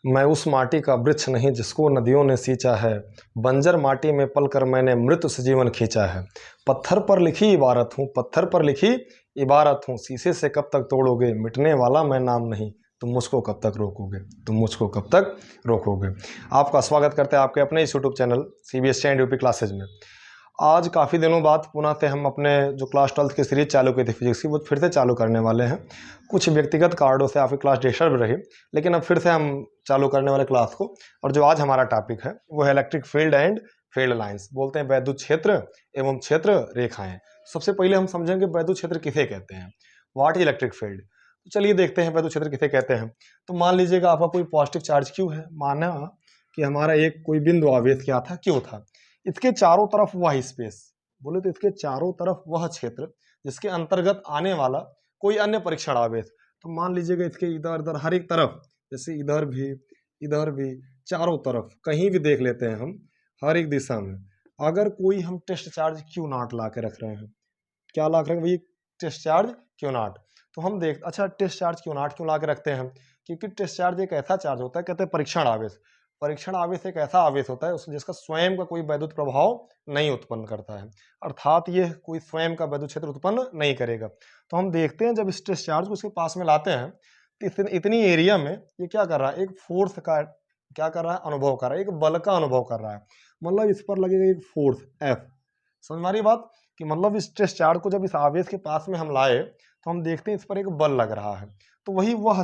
मैं उस माटी का वृक्ष नहीं जिसको नदियों ने सींचा है। बंजर माटी में पलकर मैंने मृत से जीवन खींचा है। पत्थर पर लिखी इबारत हूँ, पत्थर पर लिखी इबारत हूँ। शीशे से कब तक तोड़ोगे, मिटने वाला मैं नाम नहीं। तुम मुझको कब तक रोकोगे, तुम मुझको कब तक रोकोगे। आपका स्वागत करते हैं आपके अपने इस YouTube channel CBSE and UP classes में। आज काफ़ी दिनों बाद पुनः से हम अपने जो क्लास 12th की सीरीज चालू की थी फिजिक्स की, वो फिर से चालू करने वाले हैं। कुछ व्यक्तिगत कारणों से आपकी क्लास डिस्टर्ब रही, लेकिन अब फिर से हम चालू करने वाले क्लास को। और जो आज हमारा टॉपिक है वो है electric field and field lines, बोलते हैं वैद्युत क्षेत्र एवं क्षेत्र रेखाएं। सबसे पहले हम समझेंगे वैद्युत क्षेत्र किसे कहते हैं, व्हाट इज इलेक्ट्रिक फील्ड। तो चलिए देखते हैं वैद्युत क्षेत्र किसे कहते हैं। तो मान लीजिएगा आपका कोई पॉजिटिव चार्ज क्यू है, माना कि हमारा एक कोई बिंदु आवेश क्या था, क्यों था। इसके चारों तरफ वह स्पेस, बोले तो इसके चारों तरफ वह क्षेत्र जिसके अंतर्गत आने वाला कोई अन्य परीक्षण आवेश। तो मान लीजिएगा इसके इधर उधर हर एक तरफ, जैसे इधर भी चारों तरफ कहीं भी देख लेते हैं हम, हर एक दिशा में अगर कोई हम टेस्ट चार्ज क्यू नॉट ला के रख रहे हैं, क्या ला के रख भाई, टेस्ट चार्ज क्यू नॉट। तो हम देख, अच्छा टेस्ट चार्ज क्यू नॉट क्यों ला के रखते हैं, क्योंकि टेस्ट चार्ज एक ऐसा चार्ज होता है, कहते हैं परीक्षण आवेश। परीक्षण आवेश एक ऐसा आवेश होता है जिसका स्वयं का कोई वैद्युत प्रभाव नहीं उत्पन्न करता है, अर्थात ये कोई स्वयं का वैद्युत क्षेत्र उत्पन्न नहीं करेगा। तो हम देखते हैं जब इस टेस्ट चार्ज को उसके पास में लाते हैं तो इतनी एरिया में ये क्या कर रहा है, एक फोर्स का क्या कर रहा है, अनुभव कर रहा है, एक बल का अनुभव कर रहा है। मतलब इस पर लगेगा एक फोर्स एफ। समझ में आ रही बात कि मतलब इस टेस्ट चार्ज को जब इस आवेश के पास में हम लाए तो हम देखते हैं इस पर एक बल लग रहा है। तो वह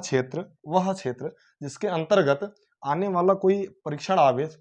क्षेत्र जिसके अंतर्गत आने वाला कोई परीक्षण आवेश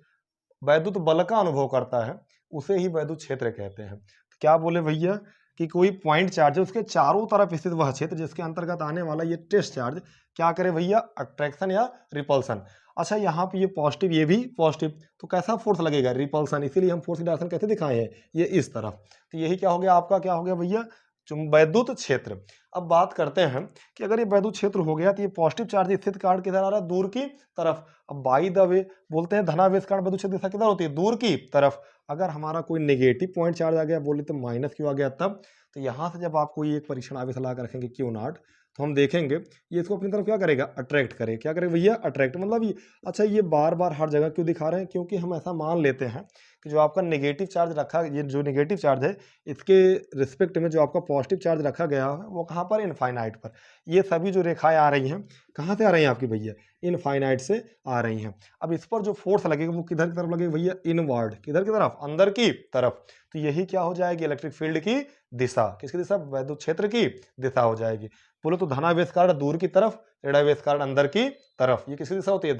वैद्युत बल का अनुभव करता है, उसे ही वैद्युत क्षेत्र कहते हैं। तो क्या बोले भैया कि कोई पॉइंट चार्ज है, उसके चारों तरफ स्थित वह क्षेत्र जिसके अंतर्गत आने वाला ये टेस्ट चार्ज क्या करे भैया, अट्रैक्शन या रिपल्सन। अच्छा यहाँ पे ये पॉजिटिव, ये भी पॉजिटिव, तो कैसा फोर्स लगेगा, रिपल्सन। इसीलिए हम फोर्स की डायरेक्शन कैसे दिखाए हैं, ये इस तरफ। तो यही क्या हो गया आपका, क्या हो गया भैया, वैद्युत क्षेत्र। अब बात करते हैं कि अगर ये वैद्युत क्षेत्र हो गया तो ये पॉजिटिव चार्ज स्थित कारण किधर आ रहा है, दूर की तरफ। अब बाई द वे बोलते हैं धनावेश कारण वैद्युत क्षेत्र दिशा किधर होती है, दूर की तरफ। अगर हमारा कोई नेगेटिव पॉइंट चार्ज आ गया, बोले तो माइनस क्यू आ गया तब। तो यहाँ से जब आप कोई एक परीक्षण आवेश ला कर रखेंगे क्यू नॉट, तो हम देखेंगे ये इसको अपनी तरफ क्या करेगा, अट्रैक्ट करेगा। क्या करेगा भैया, अट्रैक्ट। मतलब ये अच्छा, ये बार बार हर जगह क्यों दिखा रहे हैं, क्योंकि हम ऐसा मान लेते हैं कि जो आपका नेगेटिव चार्ज रखा, ये जो नेगेटिव चार्ज है इसके रिस्पेक्ट में जो आपका पॉजिटिव चार्ज रखा गया है वो कहाँ पर, इनफाइनाइट पर। ये सभी जो रेखाएं आ रही हैं कहाँ से आ रही हैं आपकी भैया, इनफाइनाइट से आ रही हैं। अब इस पर जो फोर्स लगेगा वो किधर की तरफ लगेगा भैया, इनवर्ड, किधर की तरफ, अंदर की तरफ। तो यही क्या हो जाएगी, इलेक्ट्रिक फील्ड की दिशा। किसकी दिशा, वैद्युत क्षेत्र की दिशा हो जाएगी। बोलो तो धनावेश कारण दूर की तरफ, ऋणावेश कारण अंदर की तरफ। ये किसकी दिशा होती है,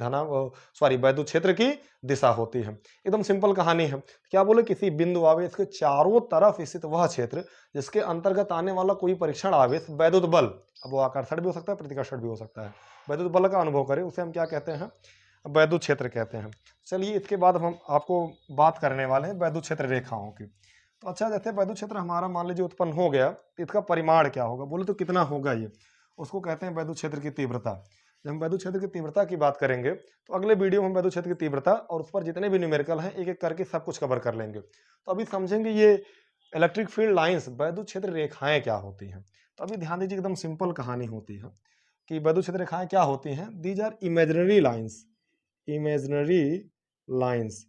वैद्युत क्षेत्र की दिशा होती है। एकदम सिंपल कहानी है। क्या बोले, किसी बिंदु आवेश के चारों तरफ स्थित वह क्षेत्र जिसके अंतर्गत आने वाला कोई परीक्षण आवेश वैद्युत बल, अब वो आकर्षण भी हो सकता है, प्रतिकर्षण भी हो सकता है, वैद्युत बल का अनुभव करे, उसे हम क्या कहते हैं, वैद्युत क्षेत्र कहते हैं। चलिए इसके बाद हम आपको बात करने वाले हैं वैद्युत क्षेत्र रेखाओं की। तो अच्छा, जैसे वैद्युत क्षेत्र हमारा मान लीजिए उत्पन्न हो गया तो इसका परिमाण क्या होगा, बोले तो कितना होगा ये, उसको कहते हैं वैद्युत क्षेत्र की तीव्रता। जब हम वैद्युत क्षेत्र की तीव्रता की बात करेंगे तो अगले वीडियो में हम वैद्युत क्षेत्र की तीव्रता और उस पर जितने भी न्यूमेरिकल हैं एक एक करके सब कुछ कवर कर लेंगे। तो अभी समझेंगे ये इलेक्ट्रिक फील्ड लाइंस, वैद्युत क्षेत्र रेखाएं क्या होती हैं। तो अभी ध्यान दीजिए, एकदम सिंपल कहानी होती है कि वैद्युत क्षेत्र रेखाएं क्या होती हैं। These are imaginary lines, imaginary lines.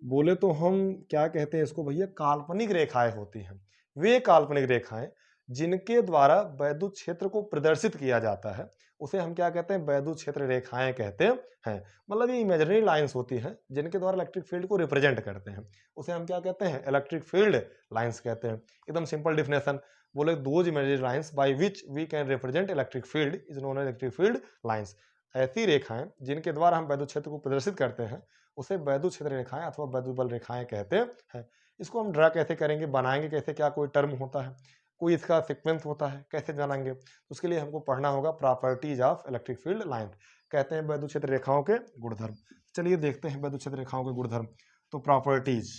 बोले तो हम क्या कहते हैं इसको भैया, काल्पनिक रेखाएं होती हैं। वे काल्पनिक रेखाएं जिनके द्वारा वैद्युत क्षेत्र को प्रदर्शित किया जाता है उसे हम क्या कहते हैं, वैद्युत क्षेत्र रेखाएं कहते हैं। मतलब ये इमेजिनरी लाइंस होती हैं जिनके द्वारा इलेक्ट्रिक फील्ड को रिप्रेजेंट करते हैं, उसे हम क्या कहते हैं, इलेक्ट्रिक फील्ड लाइंस कहते हैं। एकदम सिंपल डिफिनेशन, बोले those imaginary lines by which we can represent electric field is known as electric field lines. ऐसी रेखाएं जिनके द्वारा हम वैद्युत क्षेत्र को प्रदर्शित करते हैं उसे वैद्युत क्षेत्र रेखाएं अथवा वैद्युत बल रेखाएं कहते हैं। इसको हम ड्रा कैसे करेंगे, बनाएंगे कैसे, क्या कोई टर्म होता है, कोई इसका सीक्वेंस होता है, कैसे जानेंगे, उसके लिए हमको पढ़ना होगा properties of electric field line, कहते हैं वैद्युत क्षेत्र रेखाओं के गुणधर्म। चलिए देखते हैं वैद्युत क्षेत्र रेखाओं के गुणधर्म। तो प्रॉपर्टीज,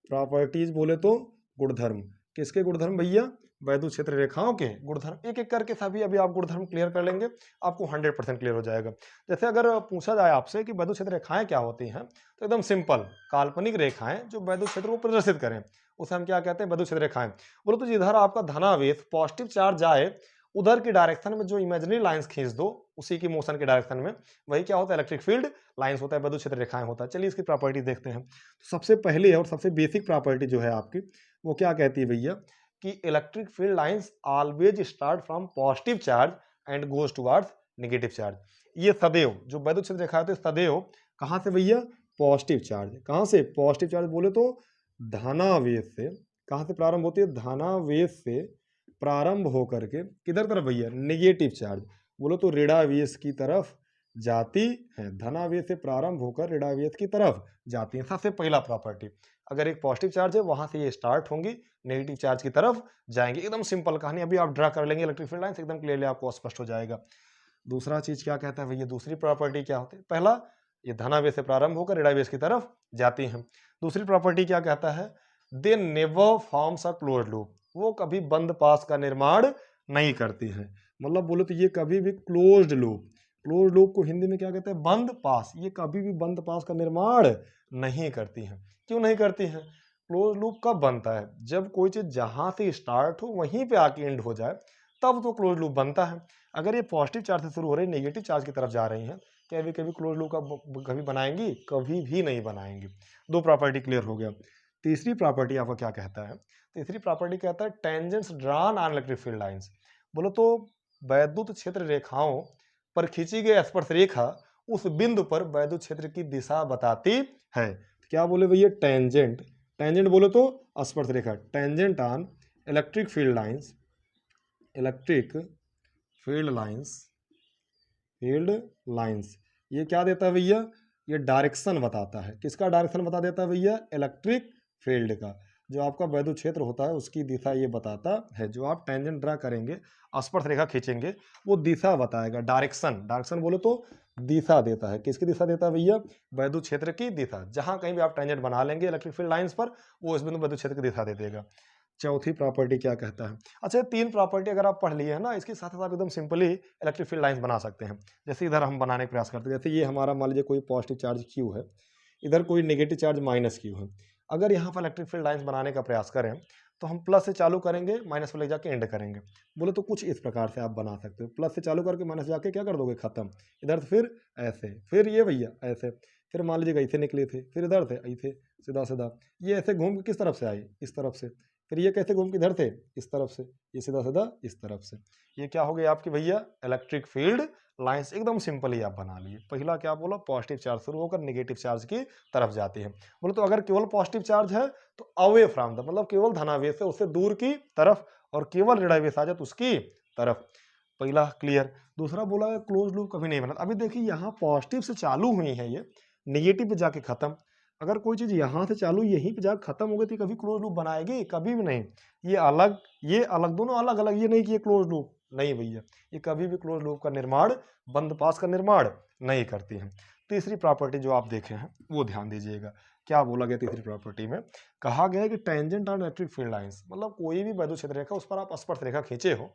प्रॉपर्टीज बोले तो गुणधर्म, किसके गुणधर्म भैया, वैद्युत क्षेत्र रेखाओं के गुणधर्म। एक एक करके सभी अभी आप गुणधर्म क्लियर कर लेंगे, आपको 100% क्लियर हो जाएगा। जैसे अगर पूछा जाए आपसे कि वैद्युत क्षेत्र रेखाएं क्या होती हैं, तो एकदम सिंपल, काल्पनिक रेखाएं जो वैद्युत क्षेत्र को प्रदर्शित करें उसे हम क्या कहते हैं, वैद्युत क्षेत्र रेखाएं। बोलो तो जिधर आपका धनावेश पॉजिटिव चार्ज आए उधर की डायरेक्शन में जो इमेजिनरी लाइंस खींच दो उसी की मोशन के डायरेक्शन में, वही क्या होता है, इलेक्ट्रिक फील्ड लाइंस होता है, वैद्युत क्षेत्र रेखाएं होता है। चलिए इसकी प्रॉपर्टी देखते हैं। तो सबसे पहली और सबसे बेसिक प्रॉपर्टी जो है आपकी, वो क्या कहती है भैया, कि electric field lines always start from positive charge and goes towards negative charge. ये सदैव जो वैद्युत क्षेत्र रेखा होती है सदैव कहां से भैया, पॉजिटिव चार्ज। कहां से, पॉजिटिव चार्ज बोले तो धनावेश से। कहां से प्रारंभ होती है, धनावेश से प्रारंभ होकर के किधर तरफ भैया, नेगेटिव चार्ज बोलो तो ऋणावेश की तरफ जाती है। धनावेश से प्रारंभ होकर ऋणावेश की तरफ जाती है। सबसे पहला प्रॉपर्टी, अगर एक पॉजिटिव चार्ज है वहां से ये स्टार्ट होंगी, नेगेटिव चार्ज की तरफ जाएंगे। एकदम सिंपल कहानी, अभी आप ड्रा कर लेंगे इलेक्ट्रिक फील्ड लाइंस, एकदम क्लियरली आपको स्पष्ट हो जाएगा। दूसरा चीज क्या कहता है भैया, दूसरी प्रॉपर्टी क्या होती है, पहला ये धनावेश से प्रारंभ होकर ऋणावेश की तरफ जाती है। दूसरी प्रॉपर्टी क्या कहता है, they never forms a closed loop, वो कभी बंद पास का निर्माण नहीं करती है। मतलब बोलो तो ये कभी भी क्लोज्ड लूप को हिंदी में क्या कहते हैं, बंद पास, ये कभी भी बंद पास का निर्माण नहीं करती है। क्यों नहीं करती है, क्लोज लूप कब बनता है, जब कोई चीज जहां से स्टार्ट हो वहीं पे आके एंड हो जाए, तब तो क्लोज लूप बनता है। अगर ये पॉजिटिव चार्ज से शुरू हो रही है, नेगेटिव चार्ज की तरफ जा रही है, कभी कभी क्लोज लूप का कभी बनाएंगी, कभी भी नहीं बनाएंगी। दो प्रॉपर्टी क्लियर हो गया। तीसरी प्रॉपर्टी आपको क्या कहता है, तीसरी प्रॉपर्टी कहता है tangents drawn on electric field lines. बोलो तो वैद्युत क्षेत्र रेखाओं पर खींची गई स्पर्श रेखा उस बिंदु पर वैद्युत क्षेत्र की दिशा बताती है। तो क्या बोले भैया, टेंजेंट, टेंजेंट बोलो तो स्पर्श रेखा, tangent on electric field lines, electric field lines, field lines ये क्या देता है भैया, ये डायरेक्शन बताता है। किसका डायरेक्शन बता देता है भैया, इलेक्ट्रिक फील्ड का। जो आपका वैद्युत क्षेत्र होता है उसकी दिशा ये बताता है। जो आप टेंजेंट ड्रा करेंगे, स्पर्श रेखा खींचेंगे, वो दिशा बताएगा, डायरेक्शन, डायरेक्शन बोलो तो दिशा देता है। किसकी दिशा देता है भैया, वैद्युत क्षेत्र की दिशा। जहां कहीं भी आप टेंजेंट बना लेंगे इलेक्ट्रिक फील्ड लाइंस पर, वो इस बिंदु वैद्युत क्षेत्र की दिशा दे देगा। चौथी प्रॉपर्टी क्या कहता है, अच्छा तीन प्रॉपर्टी अगर आप पढ़ लिए हैं ना, इसके साथ साथ आप एकदम सिंपली इलेक्ट्रिक फील्ड लाइंस बना सकते हैं। जैसे इधर हम बनाने का प्रयास करते हैं, जैसे ये हमारा मान लीजिए कोई पॉजिटिव चार्ज क्यू है, इधर कोई नेगेटिव चार्ज माइनस क्यू है। अगर यहाँ पर इलेक्ट्रिक फील्ड लाइंस बनाने का प्रयास करें तो हम प्लस से चालू करेंगे, माइनस पर ले जाके एंड करेंगे। बोले तो कुछ इस प्रकार से आप बना सकते हो, प्लस से चालू करके माइनस जाके क्या कर दोगे, खत्म। इधर से फिर ऐसे, फिर ये भैया ऐसे, फिर मान लीजिएगा ऐसे निकले थे, फिर इधर से ऐसे सीधा सीधा, ये ऐसे घूम के किस तरफ से आई, इस तरफ से, फिर ये कैसे घूम के इधर थे, इस तरफ से, ये सीधा सीधा इस तरफ से। ये क्या हो गया आपकी भैया, इलेक्ट्रिक फील्ड लाइंस। एकदम सिंपल ही आप बना लिए। पहला क्या बोला, पॉजिटिव चार्ज शुरू होकर नेगेटिव चार्ज की तरफ जाती है। बोले तो अगर केवल पॉजिटिव चार्ज है तो अवे फ्रॉम द, मतलब केवल धनावेश है उससे दूर की तरफ, और केवल ऋणावेश आ जाए तो उसकी तरफ। पहला क्लियर। दूसरा बोला क्लोज लूप कभी नहीं बना। अभी देखिए यहाँ पॉजिटिव से चालू हुई है, ये नेगेटिव पे जाके खत्म। अगर कोई चीज यहाँ से चालू यहीं पे जाकर खत्म हो गई थी, कभी क्लोज लूप बनाएगी, कभी भी नहीं। ये अलग, दोनों अलग अलग, ये नहीं कि ये क्लोज लूप नहीं भैया, ये कभी भी क्लोज लूप का निर्माण, बंद पास का निर्माण नहीं करती है। तीसरी प्रॉपर्टी जो आप देखे हैं वो ध्यान दीजिएगा। क्या बोला गया तीसरी प्रॉपर्टी में, कहा गया है कि tangent on electric field lines, मतलब कोई भी वैद्युत क्षेत्र रेखा उस पर आप स्पर्श रेखा खींचे हो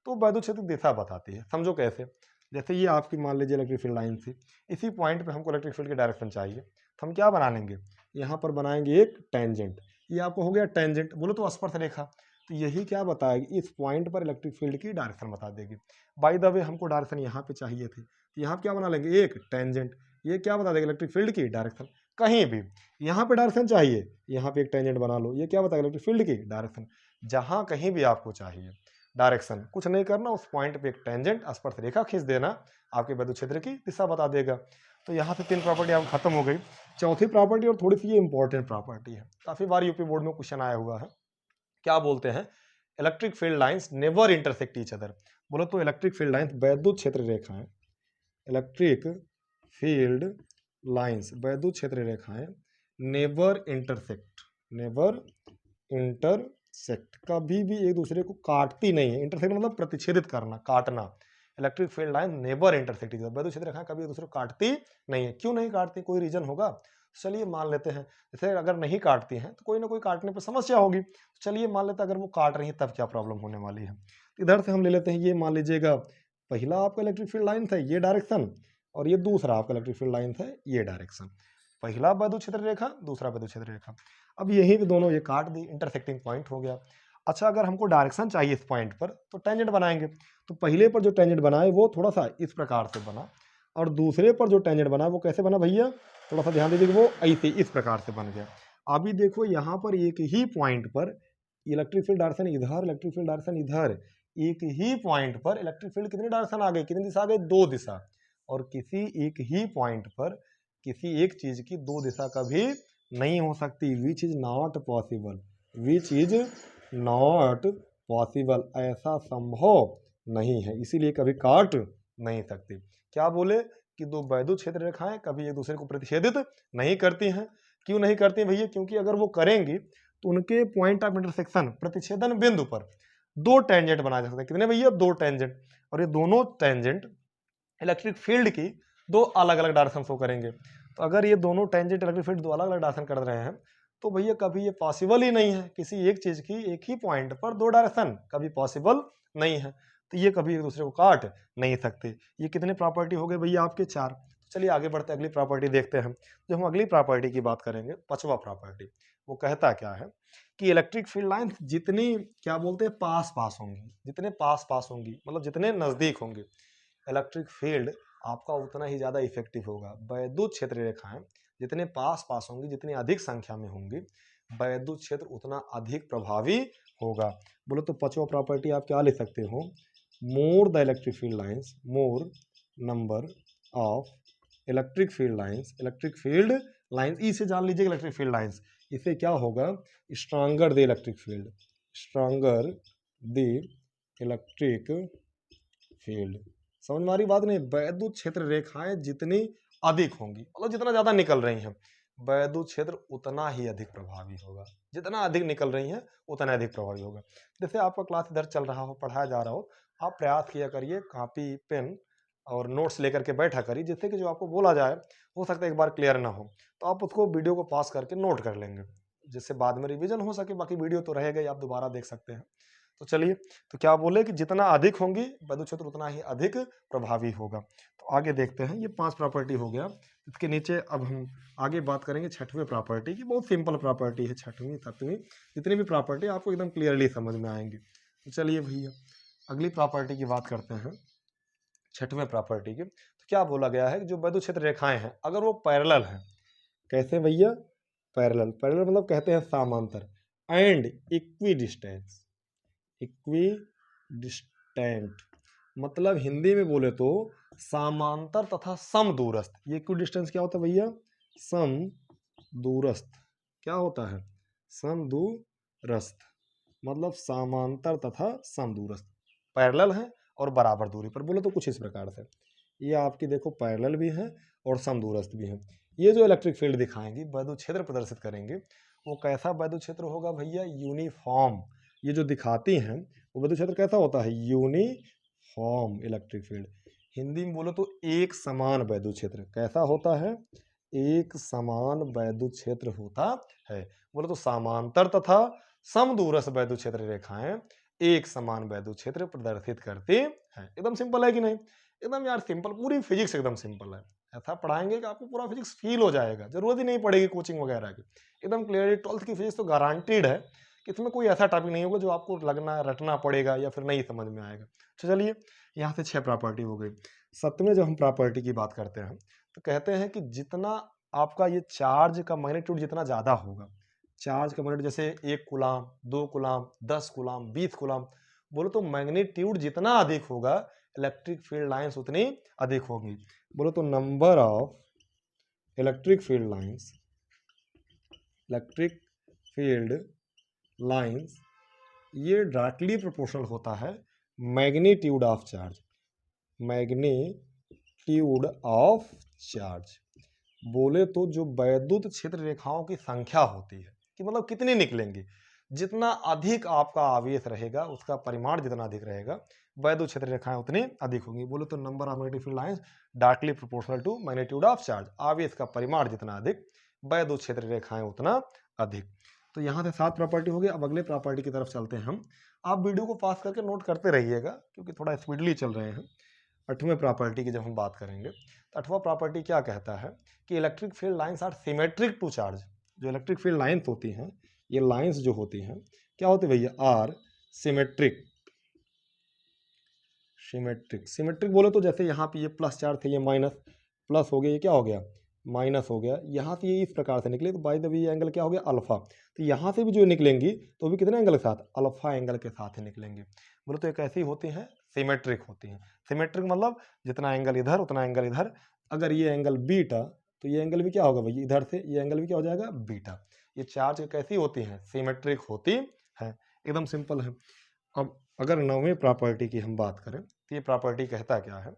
तो वैद्युत क्षेत्र दिशा बताती है। समझो कैसे, जैसे ये आपकी मान लीजिए इलेक्ट्रिक फील्ड लाइन थी, इसी पॉइंट पे हमको इलेक्ट्रिक फील्ड की डायरेक्शन चाहिए, तो हम क्या बना लेंगे, यहाँ पर बनाएंगे एक टेंजेंट। ये आपको हो गया टेंजेंट, बोलो तो स्पर्श रेखा। तो यही क्या बताएगी, इस पॉइंट पर इलेक्ट्रिक फील्ड की डायरेक्शन बता देगी। बाय द वे हमको डायरेक्शन यहाँ पे चाहिए थी, तो यहाँ क्या बना लेंगे, एक टेंजेंट। ये क्या बता देगा, इलेक्ट्रिक फील्ड की डायरेक्शन। कहीं भी यहाँ पे डायरेक्शन चाहिए, यहाँ पे एक टेंजेंट बना लो, ये क्या बताएगा, इलेक्ट्रिक फील्ड की डायरेक्शन। जहाँ कहीं भी आपको चाहिए डायरेक्शन, कुछ नहीं करना, उस पॉइंट पे एक टेंजेंट स्पर्श रेखा खींच देना, आपके वैद्युत क्षेत्र की दिशा बता देगा। तो यहाँ से तीन प्रॉपर्टी आप खत्म हो गई। चौथी प्रॉपर्टी और थोड़ी सी ये इंपॉर्टेंट प्रॉपर्टी है, काफी बार यूपी बोर्ड में क्वेश्चन आया हुआ है। क्या बोलते हैं, electric field lines never intersect each other. बोलो तो इलेक्ट्रिक फील्ड लाइंस, वैद्युत क्षेत्र रेखाएं, इलेक्ट्रिक फील्ड लाइंस, वैद्युत क्षेत्र रेखाएं नेवर इंटरसेक्ट, नेवर इंटरसेक्ट, कभी भी एक दूसरे को काटती नहीं है। इंटरसेक्ट मतलब प्रतिच्छेदित करना, काटना। Electric field line never intersect, वैद्युत क्षेत्र रेखाएं कभी एक दूसरे को काटती नहीं है। क्यों नहीं काटती, कोई रीजन होगा। चलिए मान लेते हैं, जैसे अगर नहीं काटती हैं तो कोई ना कोई काटने पर समस्या होगी। चलिए मान लेते हैं अगर वो काट रही है तब क्या प्रॉब्लम होने वाली है। इधर से हम ले लेते हैं, ये मान लीजिएगा पहला आपका इलेक्ट्रिक फील्ड लाइन था ये डायरेक्शन, और ये दूसरा आपका इलेक्ट्रिक फील्ड लाइन था ये डायरेक्शन। पहला वैद्युत क्षेत्र रेखा, दूसरा वैद्युत क्षेत्र रेखा। अब यही भी दोनों ये काट दी, इंटरसेक्टिंग पॉइंट हो गया। अच्छा, अगर हमको डायरेक्शन चाहिए इस पॉइंट पर तो टेंजेंट बनाएंगे। तो पहले पर जो टेंजेंट बनाए वो थोड़ा सा इस प्रकार से बना, और दूसरे पर जो टेंजेंट बना वो कैसे बना भैया, थोड़ा सा ध्यान दीजिए, वो ऐसे इस प्रकार से बन गया। अभी देखो यहाँ पर एक ही पॉइंट पर इलेक्ट्रिक फील्ड डायरेक्शन इधर, इलेक्ट्रिक फील्ड डायरेक्शन इधर, एक ही पॉइंट पर इलेक्ट्रिक फील्ड कितनी डायरेक्शन आ गई, कितनी दिशा आ गई, 2 दिशा। और किसी एक ही पॉइंट पर किसी एक चीज की 2 दिशा कभी नहीं हो सकती, which is not possible, which is not possible, ऐसा संभव नहीं है, इसीलिए कभी काट नहीं सकती। क्या बोले कि दो वैद्युत क्षेत्र रेखाएं कभी एक दूसरे को प्रतिच्छेदित नहीं करती हैं। क्यों नहीं करती हैं भैया, क्योंकि अगर वो करेंगी तो उनके पॉइंट ऑफ इंटरसेक्शन, प्रतिच्छेदन बिंदु पर 2 टेंजेंट बनाए जा सकते हैं। कितने भैया, 2 टेंजेंट, और ये दोनों टेंजेंट इलेक्ट्रिक फील्ड की 2 अलग अलग डायरेक्शन शो करेंगे। तो अगर ये दोनों टेंजेंट इलेक्ट्रिक फील्ड 2 अलग अलग डायरेक्शन कर रहे हैं तो भैया कभी ये पॉसिबल ही नहीं है, किसी एक चीज की एक ही पॉइंट पर 2 डायरेक्शन कभी पॉसिबल नहीं है। तो ये कभी एक दूसरे को काट नहीं सकते। ये कितने प्रॉपर्टी हो गए भैया आपके, 4। तो चलिए आगे बढ़ते अगली प्रॉपर्टी देखते हैं। जो हम अगली प्रॉपर्टी की बात करेंगे, 5वां प्रॉपर्टी, वो कहता क्या है कि इलेक्ट्रिक फील्ड लाइन जितनी, क्या बोलते हैं, पास पास होंगी, जितने पास पास होंगी मतलब जितने नजदीक होंगे, इलेक्ट्रिक फील्ड आपका उतना ही ज्यादा इफेक्टिव होगा। वैद्युत क्षेत्र रेखाएं जितने पास पास होंगी, जितनी अधिक संख्या में होंगी, वैद्युत क्षेत्र उतना अधिक प्रभावी होगा। बोलो तो 5वां प्रॉपर्टी आप क्या ले सकते हो, more the electric field lines, more number of electric field lines, electric field lines, E से जान लीजिए इलेक्ट्रिक फील्ड लाइंस, इससे क्या होगा, stronger the electric field, stronger the electric field. समझ में आ रही बात नहीं, वैद्युत क्षेत्र रेखाएं जितनी अधिक होंगी, मतलब जितना ज्यादा निकल रही हैं, वैद्युत क्षेत्र उतना ही अधिक प्रभावी होगा, जितना अधिक निकल रही हैं उतना अधिक प्रभावी होगा। जैसे आपका क्लास इधर चल रहा हो, पढ़ाया जा रहा हो, आप प्रयास किया करिए, कॉपी पेन और नोट्स लेकर के बैठा करिए, जिससे कि जो आपको बोला जाए हो सकता है एक बार क्लियर ना हो, तो आप उसको वीडियो को पॉज करके नोट कर लेंगे, जिससे बाद में रिवीजन हो सके। बाकी वीडियो तो रहेगा ही, आप दोबारा देख सकते हैं। तो चलिए, तो क्या बोले कि जितना अधिक होंगी वैद्युत क्षेत्र उतना ही अधिक प्रभावी होगा। तो आगे देखते हैं, ये 5 प्रॉपर्टी हो गया। इसके नीचे अब हम आगे बात करेंगे 6वें प्रॉपर्टी की। बहुत सिंपल प्रॉपर्टी है, 6वीं 7वीं जितनी भी प्रॉपर्टी आपको एकदम क्लियरली समझ में आएंगी। तो चलिए भैया अगली प्रॉपर्टी की बात करते हैं, 6वें प्रॉपर्टी की। तो क्या बोला गया है कि जो वैद्युत क्षेत्र रेखाएं हैं अगर वो पैरेलल हैं, कैसे भैया, पैरेलल, पैरेलल मतलब कहते हैं समांतर, एंड इक्वी डिस्टेंस, इक्विडिस्टेंट, मतलब हिंदी में बोले तो समांतर तथा समदूरस्थ। ये इक्विडिस्टेंस क्या होता है भैया, समदूरस्थ, क्या होता है, समदूरस्थ, मतलब समांतर तथा समदूरस्थ, पैरेलल है और बराबर दूरी पर। बोले तो कुछ इस प्रकार से, ये आपकी देखो पैरेलल भी है और समदूरस्थ भी है। ये जो इलेक्ट्रिक फील्ड दिखाएंगी, वैद्युत क्षेत्र प्रदर्शित करेंगे, वो कैसा वैद्युत क्षेत्र होगा भैया, यूनिफॉर्म। ये जो दिखाती हैं वो वैद्युत क्षेत्र कैसा होता है, यूनिफॉर्म इलेक्ट्रिक फील्ड। हिंदी में बोलो तो एक समान वैद्युत क्षेत्र, कैसा होता है, एक समान वैद्युत क्षेत्र होता है। बोलो तो समांतर तथा समदूरस्थ वैद्युत क्षेत्र रेखाएं एक समान वैद्युत क्षेत्र प्रदर्शित करती हैं। एकदम सिंपल है कि नहीं, एकदम यार सिंपल, पूरी फिजिक्स एकदम सिंपल है। ऐसा पढ़ाएंगे कि आपको पूरा फिजिक्स फील हो जाएगा, जरूरत ही नहीं पड़ेगी कोचिंग वगैरह की। एकदम क्लियरली 12th की फिजिक्स तो गारंटीड है कि इसमें कोई ऐसा टॉपिक नहीं होगा जो आपको लगना रटना पड़ेगा या फिर नहीं समझ में आएगा। तो चलिए, यहाँ से 6 प्रॉपर्टी हो गई। 7वें जब हम प्रॉपर्टी की बात करते हैं तो कहते हैं कि जितना आपका ये चार्ज का मैग्नीट्यूड जितना ज्यादा होगा, चार्ज का मैग्नीट्यूड जैसे 1 कूलाम, 2 कूलाम, 10 कूलाम, 20 कूलाम, बोलो तो मैग्नीट्यूड जितना अधिक होगा इलेक्ट्रिक फील्ड लाइंस उतनी अधिक होगी। बोलो तो number of electric field lines, electric field lines, ये डायरेक्टली प्रोपोर्शनल होता है magnitude of charge, magnitude of charge. बोले तो जो वैद्युत क्षेत्र रेखाओं की संख्या होती है कि मतलब कितनी निकलेंगी, जितना अधिक आपका आवेश रहेगा उसका परिमाण जितना अधिक रहेगा, वैद्युत क्षेत्र रेखाएं उतनी अधिक होंगी। बोले तो number of magnetic field lines directly proportional to magnitude of charge, आवेश का परिमाण जितना अधिक वैद्युत क्षेत्र रेखाएं उतना अधिक। तो यहाँ से 7 प्रॉपर्टी हो गई। अब अगले प्रॉपर्टी की तरफ चलते हैं हम। आप वीडियो को पास करके नोट करते रहिएगा क्योंकि थोड़ा स्पीडली चल रहे हैं। 8वें प्रॉपर्टी की जब हम बात करेंगे तो 8वां प्रॉपर्टी क्या कहता है कि electric field lines are symmetric to charge. जो इलेक्ट्रिक फील्ड लाइंस होती हैं, ये लाइंस जो होती हैं क्या होते हैं भैया, आर सिमेट्रिक। सिमेट्रिक बोले तो जैसे यहाँ पे ये प्लस चार्ज थे, ये माइनस, प्लस हो गया, ये क्या हो गया, माइनस हो गया। यहाँ से ये इस प्रकार से निकले तो बाय द वे ये एंगल क्या हो गया, अल्फा। तो यहाँ से भी जो निकलेंगी तो भी कितने एंगल के साथ, अल्फा एंगल के साथ ही निकलेंगे। बोले तो ये कैसी होती हैं, सिमेट्रिक होती हैं। सिमेट्रिक मतलब जितना एंगल इधर उतना एंगल इधर। अगर ये एंगल बीटा तो ये एंगल भी क्या होगा भैया, इधर से ये एंगल भी क्या हो जाएगा, बीटा। ये चार्ज कैसी होती हैं, सिमेट्रिक होती है। एकदम सिंपल है। अब अगर नौवीं प्रॉपर्टी की हम बात करें तो ये प्रॉपर्टी कहता क्या है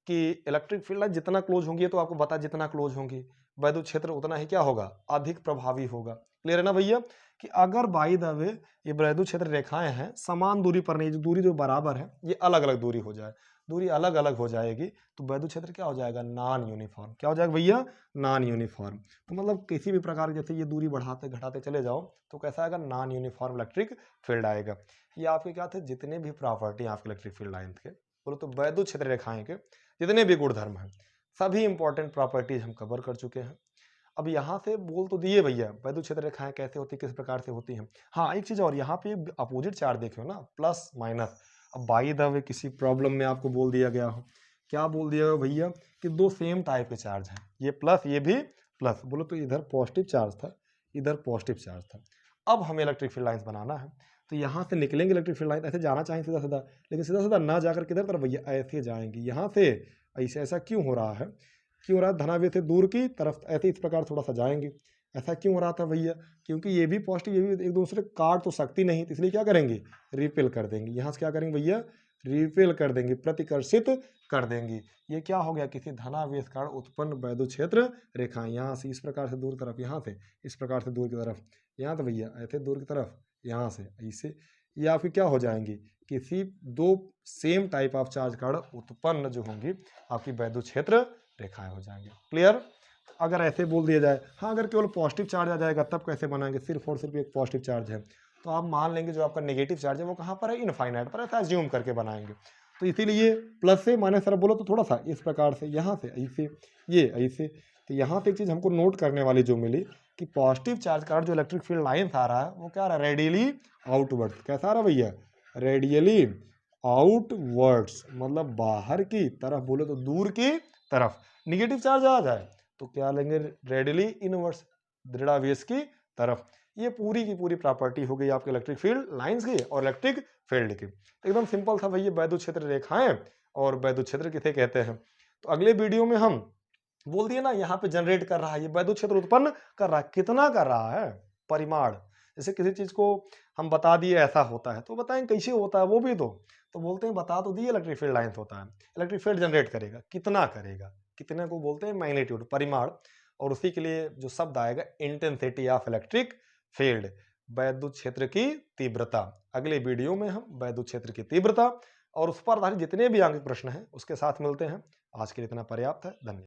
कि इलेक्ट्रिक फील्ड लाइन जितना क्लोज होंगी, तो आपको पता जितना क्लोज होंगी वैद्युत क्षेत्र उतना ही क्या होगा, अधिक प्रभावी होगा। क्लियर है ना भैया, कि अगर बाई द वे ये वैद्युत क्षेत्र रेखाएं हैं समान दूरी पर नहीं, जो दूरी जो बराबर है ये अलग अलग दूरी हो जाए, दूरी अलग अलग हो जाएगी तो वैद्युत क्षेत्र क्या हो जाएगा, नॉन यूनिफॉर्म। क्या हो जाएगा भैया, नॉन यूनिफॉर्म। तो मतलब किसी भी प्रकार जैसे ये दूरी बढ़ाते घटाते चले जाओ तो कैसा आएगा, नॉन यूनिफॉर्म इलेक्ट्रिक फील्ड आएगा। ये आपके क्या थे, जितने भी प्रॉपर्टी आपके इलेक्ट्रिक फील्ड लाइन के, बोलो तो वैद्युत क्षेत्र रेखाएं के जितने भी गुणधर्म हैं, सभी इंपॉर्टेंट प्रॉपर्टीज हम कवर कर चुके हैं। अब यहाँ से बोल तो दिए भैया वैद्युत क्षेत्र रेखाएं कैसे होती, किस प्रकार से होती हैं। हाँ एक चीज और, यहाँ पे अपोजिट चार्ज देखे हो ना, प्लस माइनस। अब बाई द वे किसी प्रॉब्लम में आपको बोल दिया गया हो, क्या बोल दिया गया भैया, कि दो सेम टाइप के चार्ज हैं, ये प्लस ये भी प्लस। बोलो तो इधर पॉजिटिव चार्ज था, इधर पॉजिटिव चार्ज था। अब हमें इलेक्ट्रिक फील्ड लाइंस बनाना है, तो यहाँ से निकलेंगे इलेक्ट्रिक फील्ड लाइन, ऐसे जाना चाहिए सीधा सीधा, लेकिन सीधा सीधा ना जाकर किधर तरफ भैया, ऐसे जाएंगी। यहाँ से ऐसे, ऐसा क्यों हो रहा है, क्यों हो रहा है, धनावेश से दूर की तरफ ऐसे इस प्रकार थोड़ा सा जाएंगे। ऐसा क्यों हो रहा था भैया, क्योंकि ये भी पॉजिटिव ये भी एक दूसरे काट तो सकती नहीं, तो इसलिए क्या करेंगे, रिपेल कर देंगे। यहाँ से क्या करेंगे भैया, रिपेल कर देंगे, प्रतिकर्षित कर देंगी। ये क्या हो गया, किसी धनावेश कारण उत्पन्न वैद्युत क्षेत्र रेखाएं, यहाँ से इस प्रकार से दूर तरफ, यहाँ से इस प्रकार से दूर की तरफ, यहाँ तो भैया ऐसे दूर की तरफ, यहाँ से ऐसे, ये आपकी क्या हो जाएंगी, किसी दो सेम टाइप ऑफ चार्ज कारण उत्पन्न जो होंगी आपकी वैद्युत क्षेत्र रेखाएं हो जाएंगे। क्लियर। अगर ऐसे बोल दिया जाए, हाँ अगर केवल पॉजिटिव चार्ज आ जाएगा तब कैसे बनाएंगे, सिर्फ और सिर्फ एक पॉजिटिव चार्ज है, तो आप मान लेंगे जो आपका नेगेटिव चार्ज है वो कहाँ पर है, इनफाइनाइट पर, ऐसा एज्यूम करके बनाएंगे। तो इसीलिए प्लस से माइनस तरफ बोलो तो थोड़ा सा इस प्रकार से, यहाँ से ऐसे, ये ऐसे। तो यहाँ से एक चीज़ हमको नोट करने वाली जो मिली कि पॉजिटिव चार्ज कारण जो इलेक्ट्रिक फील्ड लाइन्स आ रहा है वो क्या आ रहा है, रेडियली आउटवर्ड। कैसा आ रहा है भैया, रेडियली आउटवर्ड्स, मतलब बाहर की तरफ, बोले तो दूर की तरफ। निगेटिव चार्ज आ जाए तो क्या लेंगे, रेडियली इनवर्स, दृढ़ावेश की तरफ। ये पूरी की पूरी प्रॉपर्टी हो गई आपके इलेक्ट्रिक फील्ड लाइंस की और इलेक्ट्रिक फील्ड की। एकदम सिंपल था भैया, वैद्युत क्षेत्र रेखाएं और वैद्युत क्षेत्र किसे कहते हैं। तो अगले वीडियो में हम बोल दिए ना, यहाँ पे जनरेट कर रहा है, ये वैद्युत क्षेत्र उत्पन्न कर रहा है, कितना कर रहा है, परिमाण। जैसे किसी चीज को हम बता दिए ऐसा होता है तो बताएं कैसे होता है, वो भी तो बोलते हैं बता तो दिए इलेक्ट्रिक फील्ड लाइंस होता है, इलेक्ट्रिक फील्ड जनरेट करेगा, कितना करेगा, कितने को बोलते हैं मैग्नीट्यूड, परिमाण। और उसी के लिए जो शब्द आएगा इंटेंसिटी ऑफ इलेक्ट्रिक फील्ड, वैद्युत क्षेत्र की तीव्रता। अगले वीडियो में हम वैद्युत क्षेत्र की तीव्रता और उस पर आधारित जितने भी आगे प्रश्न हैं उसके साथ मिलते हैं। आज के लिए इतना पर्याप्त है, धन्यवाद।